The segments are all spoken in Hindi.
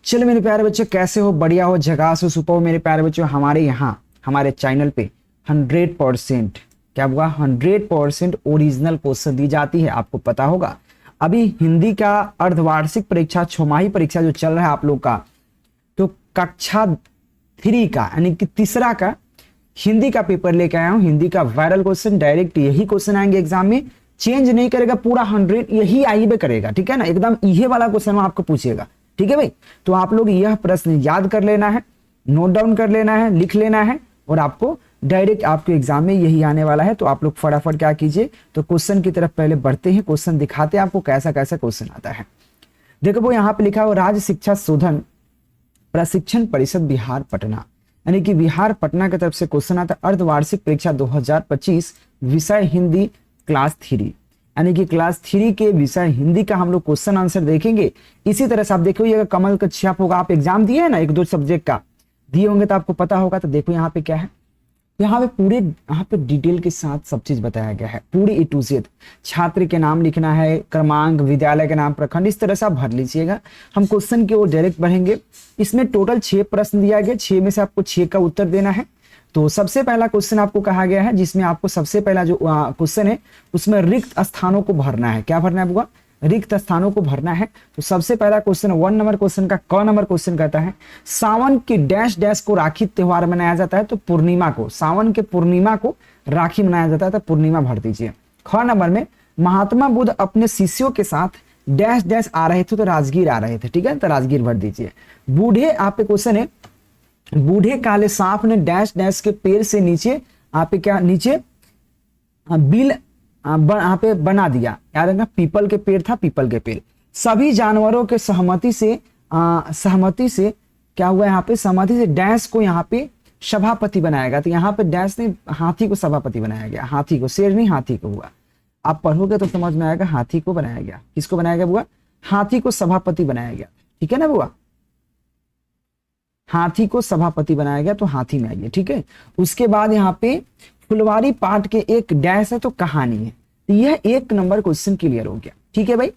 चलो मेरे प्यारे बच्चों, कैसे हो? बढ़िया हो, झकास हो, सुपर हो मेरे प्यारे बच्चों। हमारे यहाँ हमारे चैनल पे 100% क्या हुआ, 100% ओरिजिनल क्वेश्चन दी जाती है। आपको पता होगा अभी हिंदी का अर्धवार्षिक परीक्षा, छमाही परीक्षा जो चल रहा है आप लोग का, तो कक्षा 3 का यानी कि तीसरा का हिंदी का पेपर लेके आया हूँ। हिंदी का वायरल क्वेश्चन, डायरेक्ट यही क्वेश्चन आएंगे एग्जाम में, चेंज नहीं करेगा, पूरा 100 यही आईबे करेगा, ठीक है ना। एकदम ये वाला क्वेश्चन आपको पूछेगा, ठीक है भाई। तो आप लोग यह प्रश्न याद कर लेना है, नोट डाउन कर लेना है, लिख लेना है, और आपको डायरेक्ट आपके एग्जाम में यही आने वाला है। तो आप लोग फटाफट क्या कीजिए, तो क्वेश्चन की तरफ पहले बढ़ते हैं। क्वेश्चन दिखाते हैं आपको कैसा कैसा क्वेश्चन आता है। देखो वो यहाँ पे लिखा हो, राज्य शिक्षा शोधन प्रशिक्षण परिषद बिहार पटना, यानी कि बिहार पटना की तरफ से क्वेश्चन आता है। अर्धवार्षिक परीक्षा 2025, विषय हिंदी क्लास 3, यानी कि क्लास 3 के विषय हिंदी का हम लोग क्वेश्चन आंसर देखेंगे। इसी तरह से आप देखो, ये कमल का छाप होगा, आप एग्जाम दिए है ना, 1-2 सब्जेक्ट का दिए होंगे तो आपको पता होगा। तो देखो यहाँ पे क्या है, यहाँ पे पूरे यहाँ पे डिटेल के साथ सब चीज बताया गया है, पूरी A to Z। छात्र के नाम लिखना है, क्रमांक, विद्यालय के नाम, प्रखंड, इस तरह से आप भर लीजिएगा। हम क्वेश्चन की ओर डायरेक्ट बढ़ेंगे। इसमें टोटल 6 प्रश्न दिया गया, 6 में से आपको 6 का उत्तर देना है। तो सबसे पहला क्वेश्चन आपको कहा गया है, जिसमें आपको सबसे पहला जो क्वेश्चन है उसमें रिक्त स्थानों को भरना है। क्या भरना है बुआ? रिक्त स्थानों को भरना है। तो सबसे पहला क्वेश्चन 1 नंबर क्वेश्चन का क नंबर क्वेश्चन कहता है, सावन के डैश डैश को राखी त्योहार मनाया जाता है। तो पूर्णिमा को, सावन के पूर्णिमा को राखी मनाया जाता है, तो पूर्णिमा भर दीजिए। ख नंबर में महात्मा बुद्ध अपने शिष्यों के साथ डैश डैश आ रहे थे, तो राजगीर आ रहे थे, ठीक है, तो राजगीर भर दीजिए। बूढ़े आप क्वेश्चन है, बूढ़े काले सांप ने डैश डैश के पेड़ से नीचे आप क्या, नीचे बिल यहाँ पे बना दिया, याद है ना, पीपल के पेड़ था, पीपल के पेड़। सभी जानवरों के सहमति से क्या हुआ, यहाँ पे सहमति से डैश को यहाँ पे सभापति बनाया गया। तो यहाँ पे डैश ने हाथी को सभापति बनाया गया, हाथी को, शेर नहीं हाथी को हुआ। आप पढ़ोगे तो समझ में आएगा, हाथी को बनाया गया। किसको बनाया गया बुआ? हाथी को सभापति बनाया गया, ठीक है ना बुआ, हाथी को सभापति बनाया गया, तो हाथी में आइए, ठीक है। उसके बाद यहाँ पे फुलवारी पाठ के एक डैश है, तो कहानी है। यह 1 नंबर क्वेश्चन क्लियर हो गया, ठीक है भाई।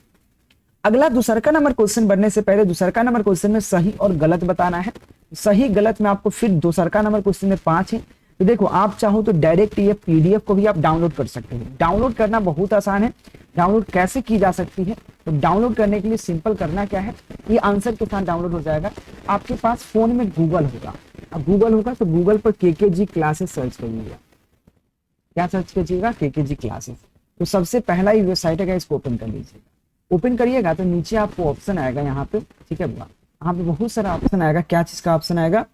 अगला दूसरा नंबर क्वेश्चन बढ़ने से पहले दूसरा नंबर क्वेश्चन में सही और गलत बताना है। सही गलत में आपको फिर दूसरा नंबर क्वेश्चन में 5 है। तो देखो, आप चाहो तो डायरेक्ट ये PDF को भी आप डाउनलोड कर सकते हैं। डाउनलोड करना बहुत आसान है। डाउनलोड कैसे की जा सकती है? तो डाउनलोड करने के लिए सिंपल करना क्या है, ये आंसर के साथ डाउनलोड हो जाएगा। आपके पास फोन में गूगल होगा, अब गूगल होगा तो गूगल पर KKG क्लासेस सर्च करिएगा। क्या सर्च कीजिएगा? KKG classes. तो सबसे पहला ही वेबसाइट है, इसको ओपन कर लीजिएगा। ओपन करिएगा तो नीचे आपको ऑप्शन आएगा यहाँ पे, ठीक है, यहाँ पे बहुत सारा ऑप्शन आएगा। क्या चीज का ऑप्शन आएगा?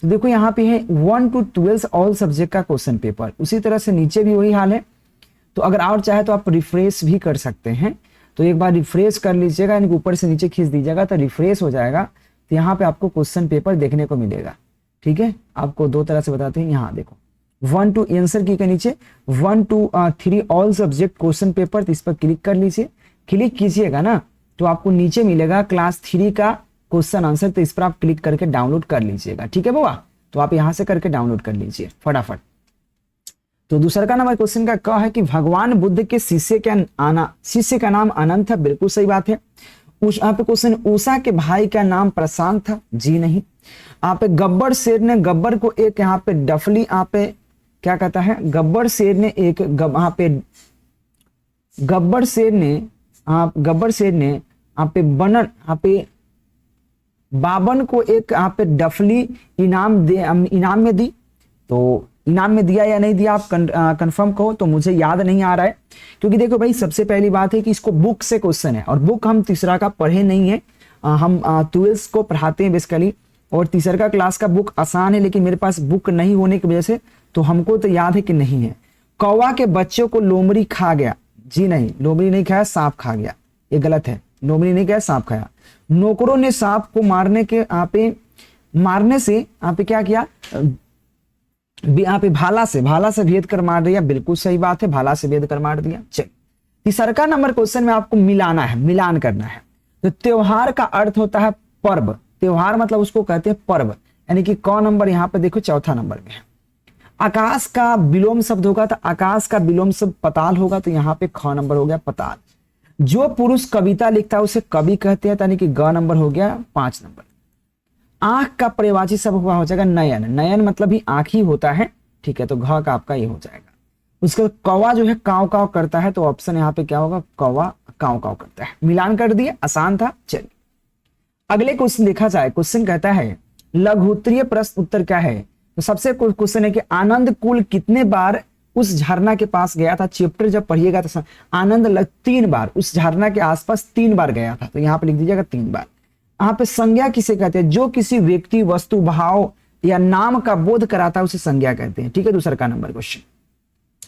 तो देखो यहाँ पे है 1 to 12 ऑल सब्जेक्ट का क्वेश्चन पेपर। उसी तरह से नीचे भी वही हाल है। तो अगर और चाहे तो आप रिफ्रेश भी कर सकते हैं। तो एक बार रिफ्रेश कर लीजिएगा, यानी ऊपर से नीचे खींच दीजिएगा तो रिफ्रेश हो जाएगा। तो यहाँ पे आपको क्वेश्चन पेपर देखने को मिलेगा, ठीक है। आपको 2 तरह से बताते हैं। यहाँ देखो 1 to आंसर की के नीचे 1 to 3 all subject question paper, तो इस पर क्लिक कर लीजिए। क्लिक कीजिएगा ना तो आपको नीचे मिलेगा क्लास 3 का क्वेश्चन आंसर, तो इस पर आप क्लिक करके डाउनलोड कर लीजिएगा, ठीक है बुआ। तो आप यहाँ से करके डाउनलोड कर लीजिए फटाफट। तो दूसरा नंबर क्वेश्चन का क है कि भगवान बुद्ध के शिष्य का नाम अनंत था। बिल्कुल सही बात है। यहाँ पे क्वेश्चन, उषा के भाई का नाम प्रशांत था। जी नहीं। यहाँ पे गब्बर शेर ने गब्बर को एक यहाँ पे डफली, यहाँ पे क्या कहता है, गब्बर शेर ने एक यहाँ पे गब्बर शेर ने यहाँ पे बनन, यहाँ पे बावन को एक यहाँ पे डफली इनाम में दी। तो इनाम में दिया या नहीं दिया आप कंफर्म कहो, तो मुझे याद नहीं आ रहा है। क्योंकि देखो भाई, सबसे पहली बात है कि इसको बुक से क्वेश्चन है, और बुक हम तीसरा का पढ़े नहीं है। हम 12 को पढ़ाते हैं बेसिकली, और तीसरा का क्लास का बुक आसान है, लेकिन मेरे पास बुक नहीं होने की वजह से तो हमको तो याद है कि नहीं है। कौवा के बच्चों को लोमड़ी खा गया। जी नहीं, लोमड़ी नहीं खाया, सांप खा गया। ये गलत है, लोमड़ी नहीं खाया, सांप खाया। नौकरों ने सांप को मारने से आप क्या किया, यहाँ पे भाला से भेद कर मार दिया। बिल्कुल सही बात है, भाला से भेद कर मार दिया। चल, तीसरा नंबर क्वेश्चन में आपको मिलाना है, मिलान करना है। तो त्योहार का अर्थ होता है पर्व। त्योहार मतलब उसको कहते हैं पर्व, यानी कि क नंबर यहाँ पे देखो चौथा नंबर में है। आकाश का विलोम शब्द होगा, तो आकाश का विलोम शब्द पताल होगा, तो यहाँ पे ख नंबर हो गया पताल। जो पुरुष कविता लिखता है उसे कवि कहते हैं, यानी कि ग नंबर हो गया 5 नंबर। आंख का पर्यायवाची शब्द हुआ हो जाएगा नयन, नयन मतलब ही आंख ही होता है, ठीक है, तो घ का आपका ये हो जाएगा। उसका कौवा जो है काव काव करता है, तो ऑप्शन यहाँ पे क्या होगा, कौवा काव काव करता है। मिलान कर दिए, आसान था। चलिए अगले क्वेश्चन देखा जाए। क्वेश्चन कहता है लघुत्तरीय प्रश्न उत्तर क्या है। तो सबसे क्वेश्चन है कि आनंद कुल कितने बार उस झरना के पास गया था। चैप्टर जब पढ़िएगा तो आनंद 3 बार उस झरना के आसपास 3 बार गया था, तो यहाँ पे लिख दीजिएगा 3 बार। यहाँ पे संज्ञा किसे कहते हैं, जो किसी व्यक्ति वस्तु भाव या नाम का बोध कराता है उसे संज्ञा कहते हैं, ठीक है। दूसरा का नंबर क्वेश्चन,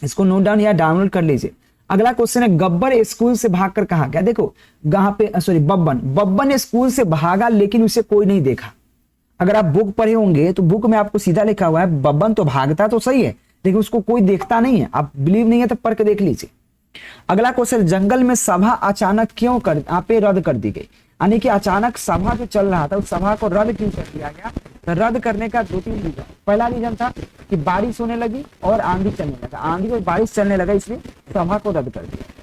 इसको नोट डाउन या डाउनलोड कर लीजिए। अगला क्वेश्चन है गब्बर स्कूल से भागकर कहाँ गया। देखो यहाँ पे सॉरी बब्बन स्कूल से भागा लेकिन उसे कोई नहीं देखा। अगर आप बुक पढ़े होंगे तो बुक में आपको सीधा लिखा हुआ है बब्बन तो भागता तो सही है लेकिन उसको कोई देखता नहीं है। आप बिलीव नहीं है तो पढ़ के देख लीजिए। अगला क्वेश्चन, जंगल में सभा अचानक क्यों कर यहाँ पे रद्द कर दी गई। यानी कि अचानक सभा जो चल रहा था उस सभा को रद्द क्यों कर दिया गया। तो रद्द करने का 2-3 रीजन। पहला रीजन था कि बारिश होने लगी और आंधी चलने लगा, आंधी और बारिश चलने लगा, इसलिए सभा को रद्द कर दिया।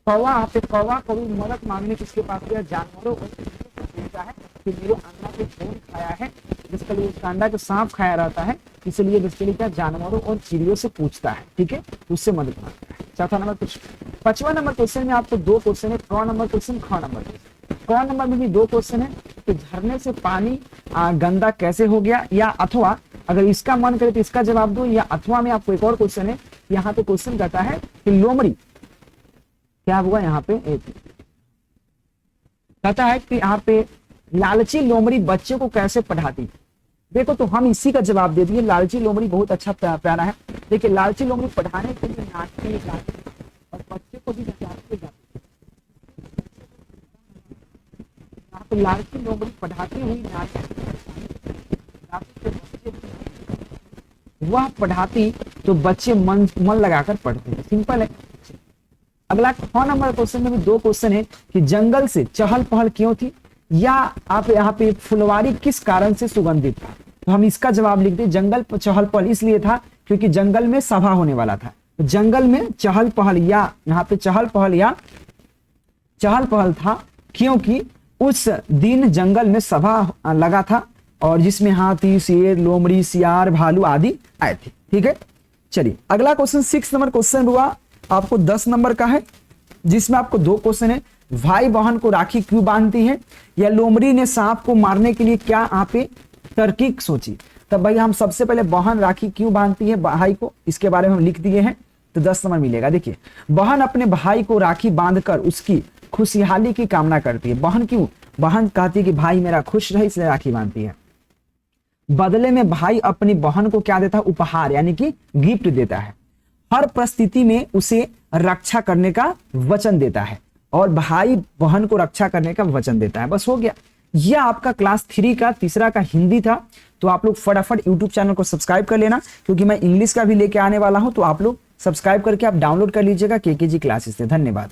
कौवा यहाँ पे कौवा को भी मदद मांगने किसके पास गया, जानवरों को पूछता है कि मेरे अंडा को कौन खाया है, जिसके लिए उसका अंडा को सांप खाया रहता है, इसलिए जिसके लिए क्या जानवरों और चिड़ियों से पूछता है, ठीक है, उससे मदद मांगता है। चौथा नंबर क्वेश्चन। 5वां नंबर क्वेश्चन में आपको 2 क्वेश्चन है, क नंबर क्वेश्चन, ख नंबर क्वेश्चन। क नंबर में भी 2 क्वेश्चन है कि झरने से पानी गंदा कैसे हो गया, या अथवा अगर इसका मन करे तो इसका जवाब दो, या अथवा में आपको एक और क्वेश्चन है। यहाँ पे क्वेश्चन कहता है कि लोमड़ी क्या हुआ, यहाँ पे कहता है कि यहाँ पे लालची लोमड़ी बच्चे को कैसे पढ़ाती। देखो तो हम इसी का जवाब दे दिए। लालची लोमड़ी बहुत अच्छा प्यारा है। देखिए लालची लोमड़ी पढ़ाने के लिए नाचती है और बच्चे को भी नचाते जाती है। यहाँ पे लालची लोमड़ी पढ़ाती हुई वह पढ़ाती तो बच्चे मन लगाकर पढ़ते हैं। सिंपल है। अगला 6 नंबर क्वेश्चन में भी 2 क्वेश्चन है कि जंगल से चहल पहल क्यों थी, या आप यहाँ पे फुलवारी किस कारण से सुगंधित था। तो हम इसका जवाब लिख दें, जंगल पर चहल पहल इसलिए था क्योंकि जंगल में सभा होने वाला था। तो जंगल में चहल पहल, या यहाँ पे चहल पहल था क्योंकि उस दिन जंगल में सभा लगा था और जिसमें हाथी, शेर, लोमड़ी, सियार, भालू आदि आए थे, ठीक है। चलिए अगला क्वेश्चन 6 नंबर क्वेश्चन हुआ आपको 10 नंबर का है, जिसमें आपको 2 क्वेश्चन है। भाई बहन को राखी क्यों बांधती है, या लोमड़ी ने सांप को मारने के लिए क्या आप तरकीब सोची। तब भाई हम सबसे पहले बहन राखी क्यों बांधती है भाई को, इसके बारे में हम लिख दिए हैं, तो 10 नंबर मिलेगा। देखिए बहन अपने भाई को राखी बांधकर उसकी खुशहाली की कामना करती है। बहन क्यों, बहन कहती है कि भाई मेरा खुश रहे इसलिए राखी बांधती है। बदले में भाई अपनी बहन को क्या देता है, उपहार यानी कि गिफ्ट देता है। हर परिस्थिति में उसे रक्षा करने का वचन देता है और भाई बहन को रक्षा करने का वचन देता है। बस हो गया। यह आपका क्लास 3 का तीसरा का हिंदी था। तो आप लोग फटाफट यूट्यूब चैनल को सब्सक्राइब कर लेना, क्योंकि मैं इंग्लिश का भी लेके आने वाला हूं। तो आप लोग सब्सक्राइब करके आप डाउनलोड कर लीजिएगा केकेजी क्लासेस से। धन्यवाद।